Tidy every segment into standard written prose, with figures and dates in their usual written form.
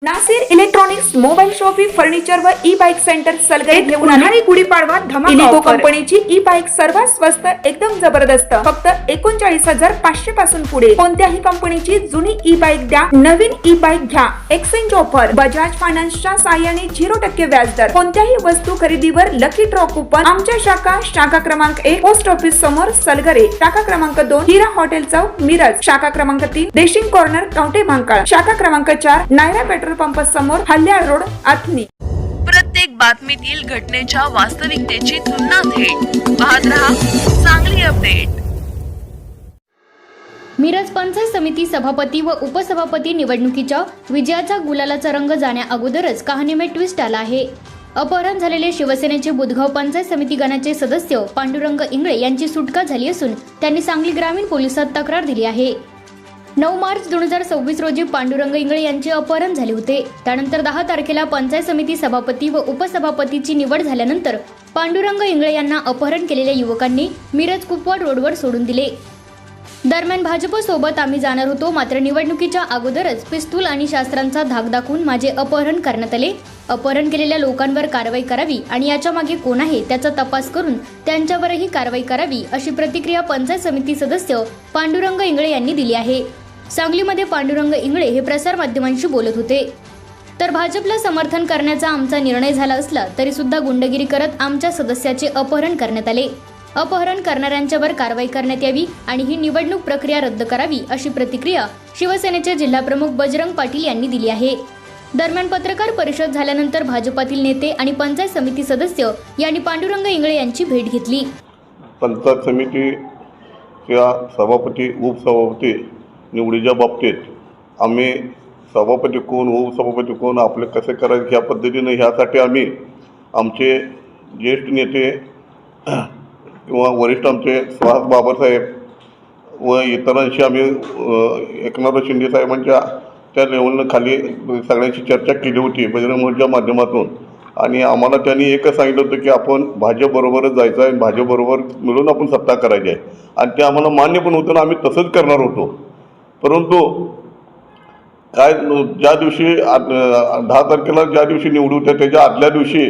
Nasir electronics mobile shoppe furniture व e bike centre Salgare घेऊन आले गुढीपाडवा धमाका इलिको कंपनीची ई बाईक सर्वात स्वस्त एकदम जबरदस्त फक्त 39,500 पासून पुढे कोणत्याही कंपनीची जुनी ई बाईक द्या नवीन ई बाईक घ्या एक्सचेंज ऑफर बजाज फायनान्सच्या साहाय्याने 0% व्याजदर कोणत्याही वस्तू खरेदीवर लकी ड्रॉ कुपन आमच्या शाखा क्रमांक 1 पोस्ट ऑफिस समोर सलगरे शाखा क्रमांक 2 हिरा हॉटेल चौक मिरज शाखा क्रमांक 3 देशिंग कॉर्नर कवठे महांकाळ शाखा क्रमांक 4 नायरा पेट्रोल पंप समोर हल्याळ रोड आथनी। प्रत्येक बातमीतील घटनेच्या वास्तविकतेची तुलना थेट पाहत रहा चांगली अपडेट। मिरज पंचायत समिती सभापती व उपसभापती निवडणुकीच्या विजयाचा गुलालाचा रंग जाण्या अगोदरच कहाणीमध्ये ट्विस्ट आला आहे। अपहरण झालेले शिवसेनेचे बुधगाव पंचायत समिती गणाचे सदस्य पांडुरंग इंगळे यांची सुटका झाली असून त्यांनी सांगली ग्रामीण पोलिसात तक्रार दिली आहे। 9 मार्च 2026 रोजी पांडुरंग इंगळे यांचे अपहरण झाले होते। त्यानंतर 10 तारखेला पंचायत समिती सभापती व उपसभापतीची निवड झाल्यानंतर पांडुरंग इंगळे यांना अपहरण केलेल्या युवकांनी मिरज कुपवाड रोडवर सोडून दिले। दरम्यान भाजप सोबत आम्ही जाणार होतो, मात्र निवडणुकीच्या अगोदरच पिस्तूल आणि शस्त्रांचा धाक दाखवून माझे अपहरण करण्यात आले। अपहरण केलेल्या लोकांवर कारवाई करावी आणि याच्या मागे कोण आहे त्याचा तपास करून त्यांच्यावरही कारवाई करावी अशी प्रतिक्रिया पंचायत समिती सदस्य पांडुरंग इंगळे यांनी दिली आहे। सांगलीमध्ये पांडुरंग इंगळे हे प्रसार माध्यमांशी बोलत होते। तर भाजपला समर्थन करण्याचा आमचा निर्णय झाला असला तरी सुद्धा गुंडगिरी करत आमच्या सदस्याचे अपहरण करण्यात आले। अपहरण करणाऱ्यांच्यावर कारवाई करण्यात यावी आणि ही निवडणूक प्रक्रिया रद्द करावी अशी प्रतिक्रिया शिवसेनेचे जिल्हाप्रमुख बजरंग पाटील यांनी दिली आहे। दरम्यान पत्रकार परिषद झाल्यानंतर भाजपातील नेते आणि पंचायत समिती सदस्य यांनी पांडुरंग इंगळे यांची भेट घेतली। पंचायत समितीच्या सभापती उपसभापती निवडीच्या बाबतीत आम्ही सभापती कोण उपसभापती कोण आपले कसे करायचे ह्या पद्धतीने ह्यासाठी आम्ही आमचे ज्येष्ठ नेते किंवा वरिष्ठ आमचे सुहास बाबासाहेब व इतरांशी आम्ही एकनाथ शिंदे साहेबांच्या त्या लेवलनं खाली सगळ्यांशी चर्चा केली होती बजरंग मोर्चाच्या माध्यमातून आणि आम्हाला त्यांनी एकच सांगितलं होतं की आपण भाजपबरोबरच जायचं आहे, भाजपबरोबर मिळून आपण सत्ता करायची आहे आणि ते आम्हाला मान्य पण होतं, आम्ही तसंच करणार होतो। परंतु काय ज्या दिवशी 10 तारखेला ज्या दिवशी निवडू होत्या त्याच्या आदल्या दिवशी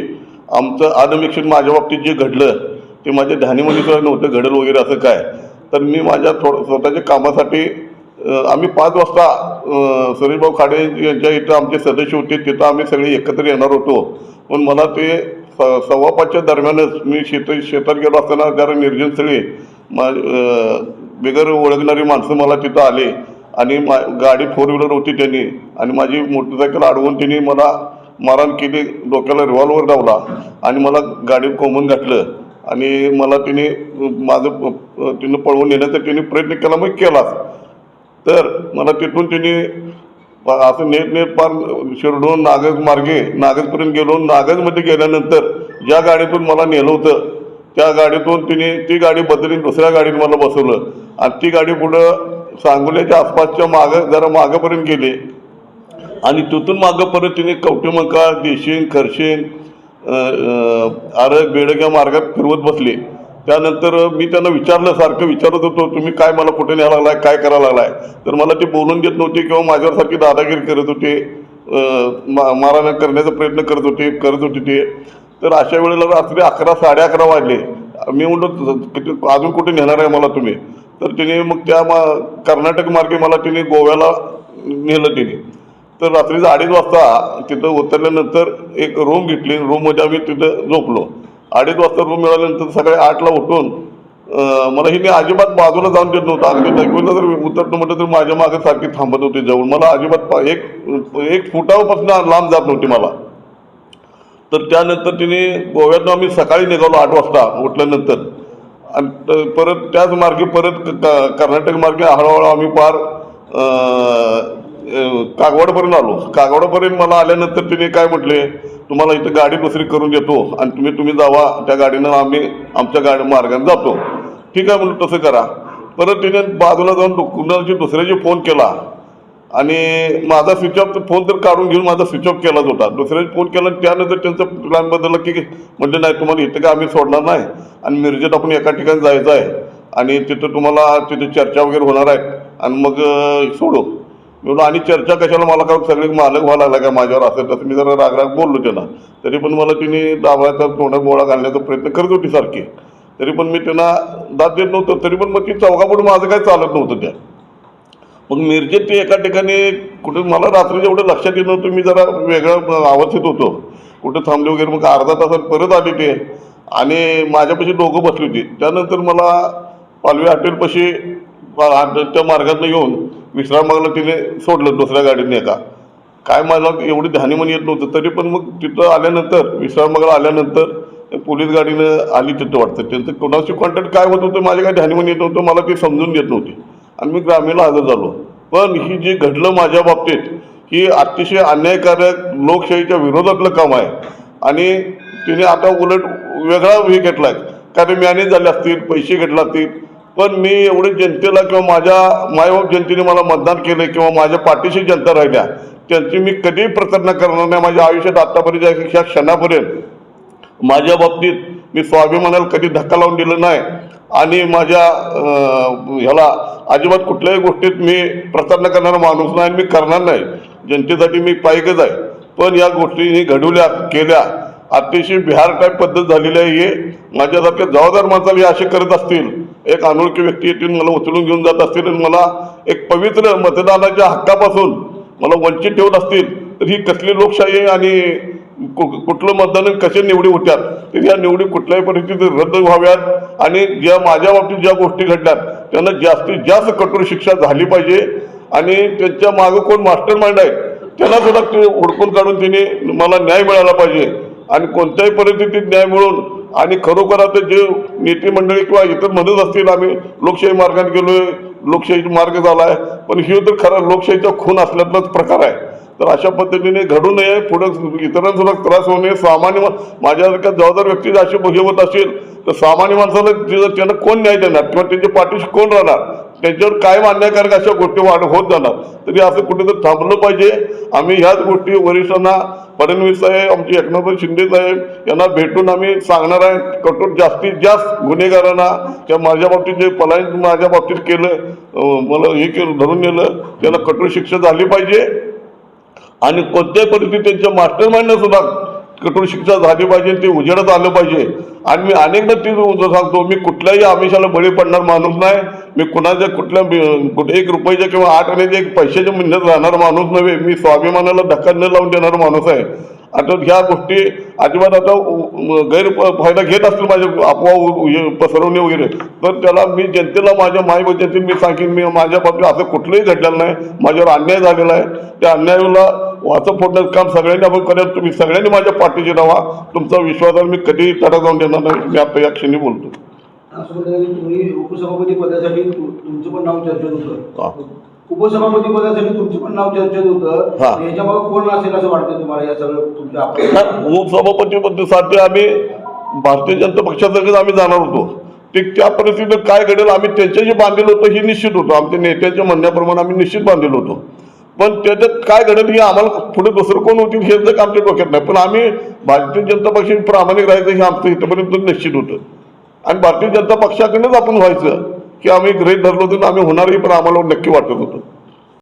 आमचं आदमिक्षण माझ्या बाबतीत जे घडलं ते माझ्या ध्यानीमध्ये सुद्धा नव्हतं घडेल वगैरे असं काय। तर मी माझ्या स्वतःच्या कामासाठी आम्ही 5 वाजता सुरेशभाऊ खाडे यांच्या इथं आमचे सदस्य होते, तिथं आम्ही सगळे एकत्र येणार होतो। पण मला ते 4:15च्या दरम्यानच मी शेतात गेलो असताना जरा निर्जन स्थळी बिगर ओळखणारी माणसं मला तिथं आले आणि गाडी 4 व्हीलर होती त्यांनी आणि माझी मोटरसायकल अडवून त्यांनी मला मारहाण केली, डोक्याला रिव्हॉल्वर लावला आणि मला गाडीत कोंबून घातलं आणि मला तिनं पळवून नेण्याचा त्यांनी प्रयत्न केला, मग केलाच। तर मला तिथून त्यांनी असं नेट पार शिरडून नागजपर्यंत गेलो। नागजमध्ये गेल्यानंतर ज्या गाडीतून मला नेलं होतं त्या गाडीतून तिने ती गाडी बदलून दुसऱ्या गाडीत मला बसवलं आणि ती गाडी पुढं सांगोल्याच्या आसपासच्या जरा मागंपर्यंत गेले आणि तिथून मागं परत तिने कवटेमंका देशिंग खरशेन आरग बेडग या मार्गात फिरवत बसले। त्यानंतर मी त्यांना सारखं विचारत होतो, तुम्ही काय मला कुठे न्यायला लागलाय, काय करायला लागलाय? तर मला ते बोलून देत नव्हते किंवा माझ्यासारखी दादागिरी करत होते, मारहाण करण्याचा प्रयत्न करत होते ते। तर अशा वेळेला रात्री 11 साडे 11 वाजले। मी म्हणतो अजून कुठे नेणार आहे मला तुम्ही? तर तिने मग त्या कर्नाटक मार्गे मला तिने गोव्याला नेलं तिने। तर रात्री 2:30 वाजता तिथं उतरल्यानंतर एक रूम घेतली, रूममध्ये आम्ही तिथं झोपलो। 2:30 वाजता रूम मिळाल्यानंतर सकाळी 8ला उठून मला हिने अजिबात बाजूला जाऊन देत नव्हतं। अगदी दाखवलं जर उतरतो म्हटलं तर माझ्या मागे सारखी थांबत होती जवळ, मला अजिबात एक फुटापासून लांब जात नव्हती मला। तर त्यानंतर तिने गोव्यातून आम्ही सकाळी निघालो 8 वाजता उठल्यानंतर आणि परत त्याच मार्गे परत कर्नाटक मार्गे हळूहळू आम्ही पार कागवाडपर्यंत आलो। कागवाडपर्यंत मला आल्यानंतर तिने काय म्हटले, तुम्हाला इथं गाडी दुसरी करून देतो आणि तुम्ही जावा त्या गाडीनं, आम्ही आमच्या मार्गाने जातो। ठीक आहे म्हणून तसं करा। परत तिने बाजूला जाऊन कुणाची दुसऱ्याची फोन केला आणि माझा स्विच ऑफ फोन तर काढून घेऊन माझा स्विच ऑफ केलाच होता। दुसऱ्याने फोन केला आणि त्यानंतर त्यांचा प्लॅन बदलला की म्हणजे नाही तुम्हाला इथं काय आम्ही सोडणार नाही आणि मिरजेत आपण एका ठिकाणी जायचं आहे आणि तिथं तुम्हाला तिथे चर्चा वगैरे होणार आहे आणि मग सोडू। मी बोललो आणि चर्चा कशाला, मला का सगळे मालक व्हायला लागला का माझ्यावर, असं तसं मी जरा राग बोललो त्यांना. तरी पण मला तिने दाबायचा, तोंडात गोळा घालण्याचा प्रयत्न करत होती सारखी. तरी पण मी त्यांना दाद देत नव्हतं. तरी पण मग ती चौकापुढे माझं काय चालत नव्हतं त्या. मग मिरजेत ते एका ठिकाणी कुठे मला रात्री एवढं लक्षात येत नव्हतं, मी जरा वेगळं अवस्थेत होतो, कुठं थांबले वगैरे. मग अर्धा तासात परत आले ते आणि माझ्यापाशी दोघं बसली होती. त्यानंतर मला पालवी हॉटेलपाशी त्या मार्गातनं येऊन विश्रामबागला तिने सोडलं दुसऱ्या गाडीने एका. काय मला एवढी ध्यानीमनी येत नव्हतं. तरी पण मग तिथं आल्यानंतर विश्रामबागला आल्यानंतर पोलीस गाडीनं आली तिथं वाटतं. त्यांचं कोणाशी कॉन्टॅक्ट काय होत होतं माझ्या काय ध्यानीमनी येत नव्हतं, मला ते समजून घेत नव्हती आणि मी ग्रामीणला हजर झालो. पण ही जे घडलं माझ्या बाबतीत ही अतिशय अन्यायकारक लोकशाहीच्या विरोधातलं काम आहे. आणि तिने आता उलट वेगळा हे घेतला आहे, कारण मॅनेज झाले असतील, पैसे घेतले असतील. पण मी एवढे जनतेला किंवा माझ्या मायबाप जनतेने मला मतदान केलं किंवा माझ्या पाठीशी जनता राहिल्या त्यांची मी कधीही प्रतारणा करणार नाही. माझ्या आयुष्यात आत्तापर्यंत ह्या क्षणापर्यंत माझ्या बाबतीत मी स्वाभिमानाला कधी धक्का लावून दिलं नाही आणि माझ्या ह्याला अजिबात कुठल्याही गोष्टीत मी प्रतारणा करणारा माणूस नाही, मी करणार नाही. जनतेसाठी मी पायगच आहे. पण या गोष्टी घडवल्या केल्या अतिशय बिहार टाईप पद्धत झालेली आहे. हे माझ्यासारख्या जबाबदार माणसाला हे असे करत असतील, एक अनोळखी व्यक्ती येतील मला उचलून घेऊन जात असतील आणि मला एक पवित्र मतदानाच्या हक्कापासून मला वंचित ठेवत असतील, तर ही कसली लोकशाही आहे आणि कुठलं मतदान कसे निवडी होत्यात. तर या निवडी कुठल्याही परिस्थितीत रद्द व्हाव्यात आणि ज्या माझ्या बाबतीत ज्या गोष्टी घडल्यात त्यांना जास्तीत जास्त कठोर शिक्षा झाली पाहिजे. आणि त्यांच्या मागं कोण मास्टर माइंड आहे त्यांना सुद्धा ते हुडकून काढून तिने मला न्याय मिळाला पाहिजे. आणि कोणत्याही परिस्थितीत न्याय मिळून आणि खरोखर आता जे नेते मंडळी किंवा इतर मदत असतील, आम्ही लोकशाही मार्गाने गेलोय, लोकशाहीचा मार्ग झाला आहे, पण ही तर खरा लोकशाहीचा खून असल्यातलाच प्रकार आहे. तर अशा पद्धतीने घडू नये, पुढं इतरांसुद्धा त्रास होऊ नये. सामान्य माझ्यासारख्या जबाबदार व्यक्ती अशी होत असेल तर सामान्य माणसाला त्यांना कोण न्याय देणार किंवा त्यांच्या पाठीशी कोण राहणार, त्यांच्यावर कायम अन्यायकारक अशा गोष्टी होत जाणार. तरी असं कुठेतरी थांबलं पाहिजे. आम्ही ह्याच गोष्टी वरिष्ठांना, फडणवीस साहेब, आमचे एकनाथ शिंदे साहेब यांना भेटून आम्ही सांगणार आहे. कठोर जास्तीत जास्त गुन्हेगारांना किंवा माझ्या बाबतीत जे पलायन माझ्या बाबतीत केलं, मला हे केलं धरून नेलं, त्यांना कठोर शिक्षा झाली पाहिजे. आणि कोणत्याही परिस्थितीत त्यांच्या मास्टर माइंडनं सुद्धा कठोर शिक्षा झाली पाहिजे, ते उजेडात आलं पाहिजे. आणि मी अनेकदा ते सांगतो, मी कुठल्याही आमिषाला बळी पडणार माणूस नाही. मी कुणाच्या कुठल्या 1 रुपयाच्या किंवा 8 आण्याच्या 1 पैशाच्या मिळण्यात राहणारा माणूस नव्हे. मी स्वाभिमानाला धक्का न लावून देणारा माणूस आहे. आता ह्या गोष्टी अजिबात आता गैरफायदा घेत असतील माझ्या अफवा पसरवणे वगैरे, तर त्याला मी जनतेला, माझ्या मायबाप जनतेला मी सांगेन, मी माझ्या बाबतीत असं कुठलंही घडलेलं नाही, माझ्यावर अन्याय झालेला आहे. त्या अन्यायाला वाचा फोडण्याचं काम सगळ्यांनी आपण करूया. तुम्ही सगळ्यांनी माझ्या पाठीशी राहा. तुमचा विश्वासाला मी कधीही तडा जाऊन देणार नाही. मी आता या क्षणी बोलतो. तुम्ही उपसभापती पदासाठी तुमचं पण नाव चर्चेत होतं. उपसभापती पदासाठी तुमचं पण नाव चर्चेत होतं. याच्यामुळे कोण असेल असं वाटतं तुम्हाला या सगळं तुमच्या उपसभापती पदासाठी आम्ही भारतीय जनता पक्षातर्फे आम्ही जाणार होतो. त्या परिस्थितीत काय घडेल आम्ही त्यांच्याशी बांधलेलं होतं हे निश्चित होतं. आमच्या नेत्यांच्या म्हणण्याप्रमाणे आम्ही निश्चित बांधलेलो होतो. पण त्याच्यात काय घडेल हे आम्हाला पुढे दुसरं कोण होतील हे जर आमच्या डोक्यात नाही. पण आम्ही भारतीय जनता पक्षाने प्रामाणिक राहायचं हे आमचं इथपर्यंत निश्चित होतं. आणि भारतीय जनता पक्षाकडूनच आपण व्हायचं की आम्ही गृहीत धरलो होतो, आम्ही होणारही, पण आम्हाला नक्की वाटत होतं.